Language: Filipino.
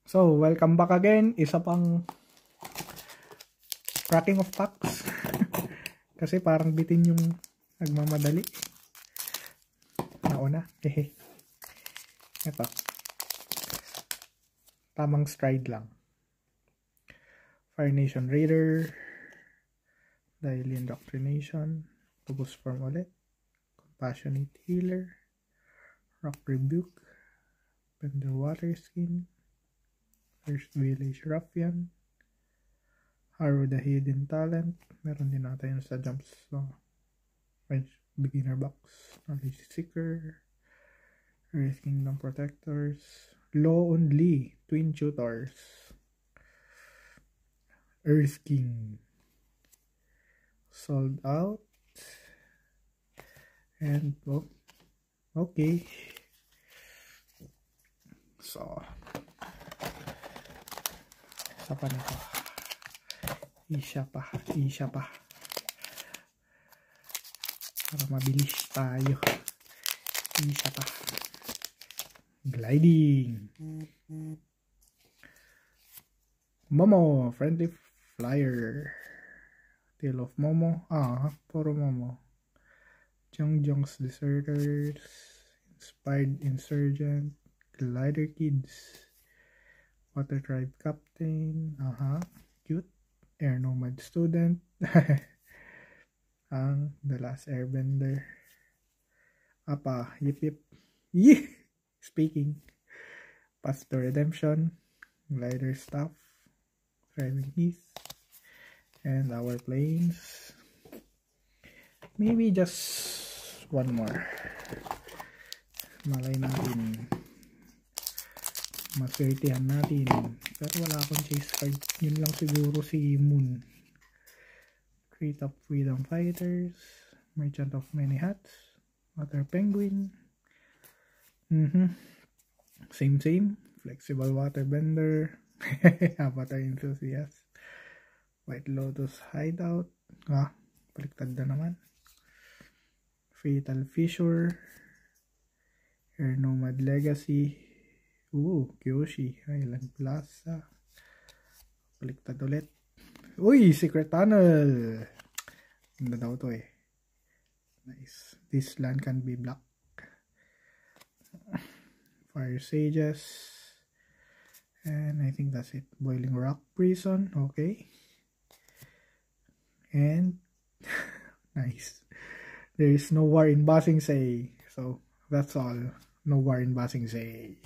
So, welcome back again. Isa pang cracking of packs. Kasi parang bitin yung nagmamadali. Nauna. Hehe. Ito. Tamang stride lang. Fire Nation Raider. Daily Indoctrination. Tubos Form ulit. Compassionate Healer. Rock Rebuke. Bender Water Skin. First Village Ruffian. Harrow the Hidden Talent. Meron din natin sa jumps. So, beginner box. Knowledge Seeker. Earth Kingdom Protectors. Law Only. Twin Tutors. Earth King. Sold out. And, oh, okay. So, isa pa na to. Isa pa. Para mabilis tayo. Isa pa. Gliding. Momo, Friendly Flyer. Tale of Momo. Puro Momo. Jong's Deserters. Inspired Insurgent. Glider Kids. Water Tribe Captain. Cute. Air Nomad Student. Ang The Last Airbender. Yip. Yee! Speaking. Path to Redemption. Glider Staff. Thriving Heath. And Our Planes. Maybe just one more. Malay natin. Maswertihan natin. Pero wala akong chase card. Yun lang siguro si Moon. Crate of Freedom Fighters. Merchant of Many Hats. Water Penguin. Same. Flexible Waterbender. Avatar Enthusiast. White Lotus Hideout. Baliktad na naman. Fatal Fissure. Air Nomad Legacy. Kyoshi. Island Plaza. Baliktad ulit. Uy! Secret Tunnel! Ganda daw to eh. Nice. This land can be black. Fire Sages. And I think that's it. Boiling Rock Prison. Okay. And nice. There is no war in Ba Sing Se. So that's all. No war in Ba Sing Se.